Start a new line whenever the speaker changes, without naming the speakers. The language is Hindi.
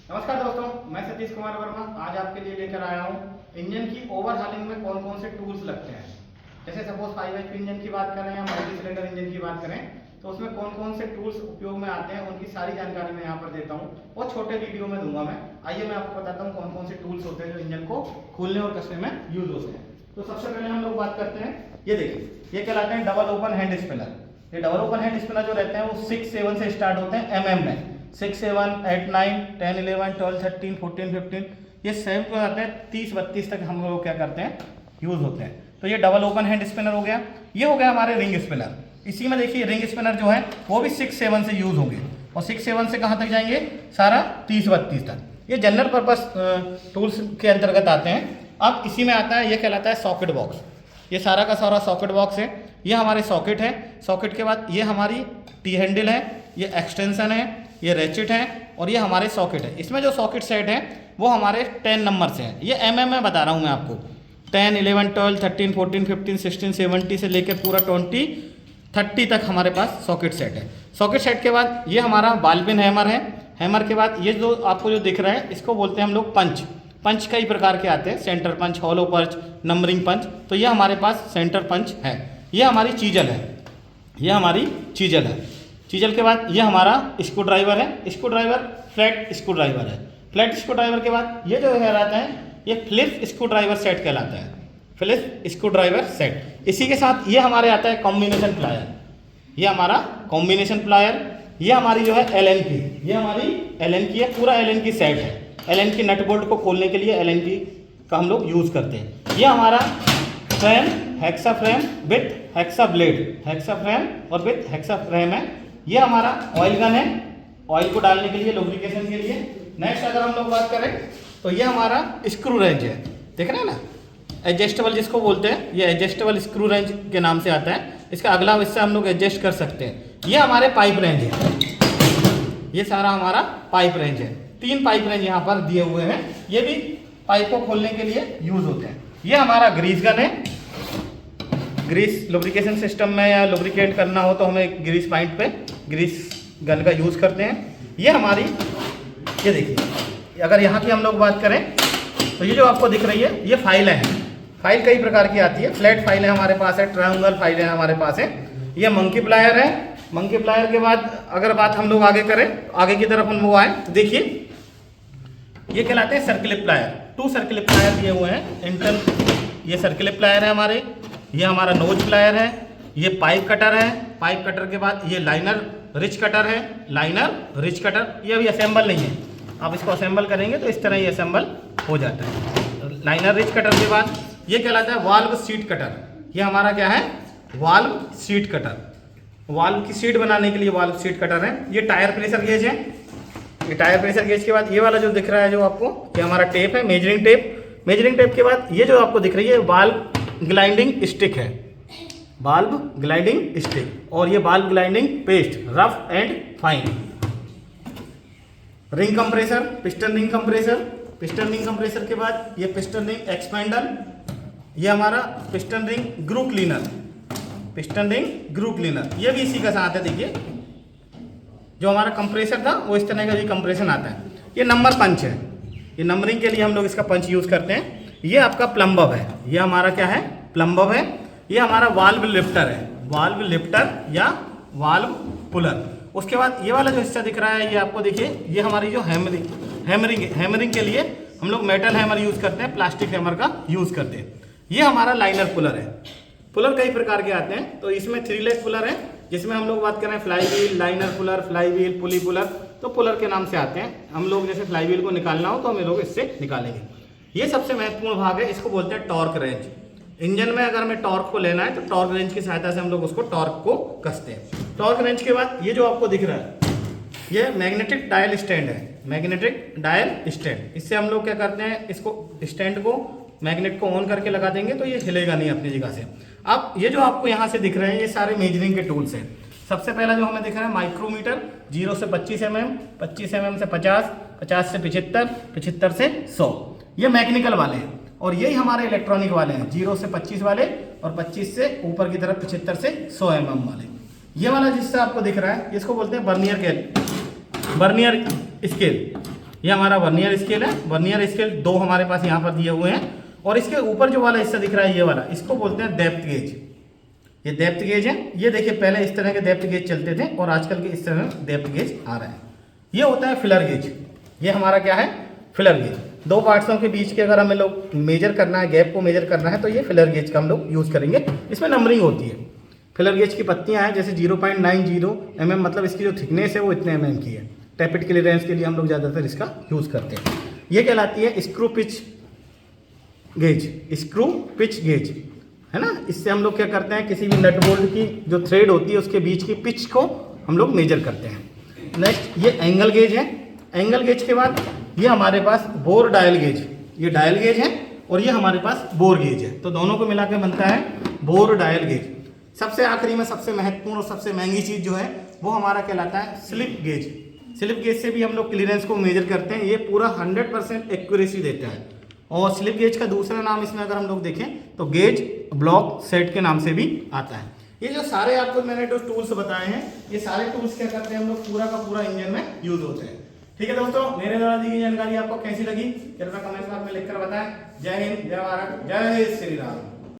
नमस्कार दोस्तों, मैं सतीश कुमार वर्मा आज आपके लिए लेकर आया हूँ इंजन की ओवरहालिंग में कौन कौन से टूल्स लगते हैं। जैसे सपोज 5 HP इंजन की बात करें या मल्टी सिलेंडर इंजन की बात करें तो उसमें कौन कौन से टूल्स उपयोग में आते हैं उनकी सारी जानकारी मैं यहाँ पर देता हूँ और छोटे वीडियो में दूंगा मैं। आइए मैं आपको बताता हूँ कौन कौन से टूल्स होते हैं जो इंजन को खोलने और कसने में यूज होते हैं। तो सबसे पहले हम लोग बात करते हैं, ये देखिए, ये कहलाते हैं डबल ओपन हैंड स्पिनर। ये डबल ओपन हैंड स्पिनर जो रहते हैं वो 6-7 से स्टार्ट होते हैं mm में। 6, 7, 8, 9, 10, 11, 12, 13, 14, 15 ये 7 को आते हैं 30-32 तक हम लोग क्या करते हैं यूज होते हैं। तो ये डबल ओपन हैंड स्पिनर हो गया। ये हो गया हमारे रिंग स्पिनर। इसी में देखिए रिंग स्पिनर जो है वो भी 6-7 से यूज होंगे और 6-7 से कहाँ तक जाएंगे, सारा 30-32 तक। ये जनरल पर्पस टूल्स के अंतर्गत आते हैं। अब इसी में आता है, ये कहलाता है सॉकेट बॉक्स। ये सारा का सारा सॉकेट बॉक्स है। ये हमारे सॉकेट है। सॉकेट के बाद ये हमारी टी हैंडल है, ये एक्सटेंशन है, ये रेचिट है और ये हमारे सॉकेट है। इसमें जो सॉकेट सेट है वो हमारे 10 नंबर से हैं। ये mm में बता रहा हूँ मैं आपको। 10, 11, 12, 13, 14, 15, 16, 17 से लेकर पूरा 20, 30 तक हमारे पास सॉकेट सेट है। सॉकेट सेट के बाद ये हमारा बॉल पिन हैमर है। हैमर के बाद ये जो आपको जो दिख रहा है इसको बोलते हैं हम लोग पंच। पंच कई प्रकार के आते हैं, सेंटर पंच, हॉलो पंच, नंबरिंग पंच। तो ये हमारे पास सेंटर पंच है। ये हमारी चीजल है। ये हमारी चीजल है। चीजल के बाद ये हमारा स्क्रू ड्राइवर है। Screw driver flat screw driver है। फ्लैट स्क्रू ड्राइवर के बाद ये जो कहलाता है ये फिलिप्स स्क्रू ड्राइवर सेट कहलाता है। Philips screw driver set. इसी के साथ ये हमारे आता है कॉम्बिनेशन प्लायर। ये हमारा कॉम्बिनेशन प्लायर। ये हमारी जो है एल एन की, ये हमारी एल एन की है, पूरा एल एन की सेट है। एल एन की नट बोल्ट को खोलने के लिए एल एन की का हम लोग यूज़ करते हैं। ये हमारा frame, hexa frame with hexa blade, hexa frame और विथ हेक्सा फ्रेम है। ये हमारा ऑयल गन है, ऑयल को डालने के लिए, लुब्रिकेशन के लिए। नेक्स्ट अगर हम लोग बात करें तो ये हमारा स्क्रू रेंज है। देख रहे हैं ना, एडजस्टेबल जिसको बोलते हैं, ये एडजस्टेबल स्क्रू रेंज के नाम से आता है। इसका अगला हिस्सा हम लोग एडजस्ट कर सकते हैं। ये हमारे पाइप रेंज है। ये सारा हमारा पाइप रेंज है। 3 पाइप रेंज यहाँ पर दिए हुए हैं। ये भी पाइप को खोलने के लिए यूज होते हैं। ये हमारा ग्रीस गन है। ग्रीस लुब्रिकेशन सिस्टम में या लुब्रिकेट करना हो तो हमें ग्रीस पॉइंट पे ग्रीस गन का यूज़ करते हैं। ये हमारी, ये देखिए, अगर यहाँ की हम लोग बात करें तो ये जो आपको दिख रही है ये फाइलें हैं। फाइल कई प्रकार की आती है। फ्लैट फाइलें हमारे पास है, ट्रायंगल फाइलें हमारे पास है। ये मंकी प्लायर है। मंकी प्लायर के बाद अगर बात हम लोग आगे करें, आगे की तरफ हम लोग आए तो देखिए ये कहलाते हैं सर्किल प्लायर। 2 सर्किल प्लायर दिए हुए हैं इंटर। ये सर्किल प्लायर है हमारे। ये हमारा नोज प्लायर है। ये पाइप कटर है। पाइप कटर के बाद ये लाइनर रिच कटर है। लाइनर रिच कटर ये अभी असेंबल नहीं है, आप इसको असेंबल करेंगे तो इस तरह ये असेंबल हो जाता है। लाइनर रिच कटर के बाद ये कहलाता है वाल्व सीट कटर। ये हमारा क्या है, वाल्व सीट कटर। वाल्व की सीट बनाने के लिए वाल्व सीट कटर है। ये टायर प्रेशर गेज है। ये टायर प्रेशर गेज के बाद ये वाला जो दिख रहा है जो आपको, ये हमारा टेप है, मेजरिंग टेप। मेजरिंग टेप के बाद ये जो आपको दिख रही है वाल्व ग्लाइडिंग स्टिक है। वाल्व ग्लाइडिंग स्टिक और ये valve gliding paste, rough and fine. Ring compressor, piston ring compressor. Piston ring compressor के बाद ये पिस्टन रिंग एक्सपेंडर। ये हमारा पिस्टन रिंग ग्रू क्लीनर। पिस्टन रिंग ग्रू क्लीनर ये भी इसी का साथ है। देखिए जो हमारा कंप्रेसर था वो इस तरह का भी कंप्रेशन आता है। ये नंबर पंच है। ये नंबरिंग के लिए हम लोग इसका पंच यूज करते हैं। ये आपका प्लम्बब है। ये हमारा क्या है, प्लम्बब है। ये हमारा वाल्व लिफ्टर है। वाल्व लिफ्टर या वाल्व पुलर। उसके बाद ये वाला जो हिस्सा दिख रहा है ये आपको देखिए, ये हमारी जो हैमरिंग के लिए हम लोग मेटल हैमर यूज करते हैं, प्लास्टिक हैमर का यूज करते हैं। ये हमारा लाइनर पुलर है। पुलर कई प्रकार के आते हैं, तो इसमें 3 लेग पुलर है, जिसमें हम लोग बात करें fly wheel, liner puller, fly wheel, pulley puller, तो पुलर के नाम से आते हैं। हम लोग जैसे फ्लाई व्हील को निकालना हो तो हम लोग इससे निकालेंगे। ये सबसे महत्वपूर्ण भाग है, इसको बोलते हैं टॉर्क रेंज। इंजन में अगर हमें टॉर्क को लेना है तो टॉर्क रेंज की सहायता से हम लोग उसको टॉर्क को कसते हैं। टॉर्क रेंज के बाद ये जो आपको दिख रहा है ये मैग्नेटिक डायल स्टैंड है। मैग्नेटिक डायल स्टैंड, इससे हम लोग क्या करते हैं, इसको स्टैंड को मैग्नेट को ऑन करके लगा देंगे तो ये हिलेगा नहीं अपनी जगह से। अब ये जो आपको यहाँ से दिख रहे हैं ये सारे मेजरिंग के टूल्स हैं। सबसे पहला जो हमें दिख रहा है माइक्रोमीटर, 0 से 25 mm, 25 mm से 50, 50 से 75, 75 से 100। ये मैकेनिकल वाले हैं और यही हमारे इलेक्ट्रॉनिक वाले हैं, 0 से 25 वाले और 25 से ऊपर की तरफ 75 से 100 mm वाले। ये वाला जिससे आपको दिख रहा है इसको बोलते हैं बर्नियर स्केल। ये हमारा वर्नियर स्केल है। वर्नियर स्केल 2 हमारे पास यहाँ पर दिए हुए हैं, और इसके ऊपर जो वाला हिस्सा दिख रहा है ये वाला, इसको बोलते हैं डेप्थ गेज। ये डेप्थ गेज है। ये देखिए पहले इस तरह के डेप्थ गेज चलते थे और आजकल के इस तरह डेप्थ गेज आ रहे हैं। ये होता है फिलर गेज। ये हमारा क्या है? Filler gauge. 2 पार्ट्सों के बीच के अगर हमें लोग मेजर करना है, गैप को मेजर करना है, तो ये फिलर गेज का हम लोग यूज़ करेंगे। इसमें नंबरिंग होती है। फिलर गेज की पत्तियां हैं, जैसे 0.90 mm, मतलब इसकी जो थिकनेस है वो इतने mm की है। टैपिट क्लियरेंस के लिए हम लोग ज़्यादातर इसका यूज़ करते हैं। ये कहलाती है screw pitch gauge. Screw pitch gauge है ना। इससे हम लोग क्या करते हैं, किसी भी नट बोल्ट की जो थ्रेड होती है उसके बीच की पिच को हम लोग मेजर करते हैं। नेक्स्ट ये एंगल गेज है। एंगल गेज के बाद ये हमारे पास बोर डायल गेज। ये डायल गेज है और ये हमारे पास बोर गेज है। तो दोनों को मिला के बनता है बोर डायल गेज। सबसे आखिरी में सबसे महत्वपूर्ण और सबसे महंगी चीज़ जो है वो हमारा कहलाता है स्लिप गेज। स्लिप गेज से भी हम लोग क्लियरेंस को मेजर करते हैं। ये पूरा 100% एक्यूरेसी देता है। और स्लिप गेज का दूसरा नाम इसमें अगर हम लोग देखें तो गेज ब्लॉक सेट के नाम से भी आता है। ये जो सारे आपको मैंने जो टूल्स बताए हैं, ये सारे टूल्स क्या करते हैं हम लोग पूरा का पूरा इंजन में यूज होते हैं। ठीक है दोस्तों, मेरे द्वारा दी गई जानकारी आपको कैसी लगी कृपया कमेंट बॉक्स में लिखकर बताएं। जय हिंद, जय भारत, जय श्री राम।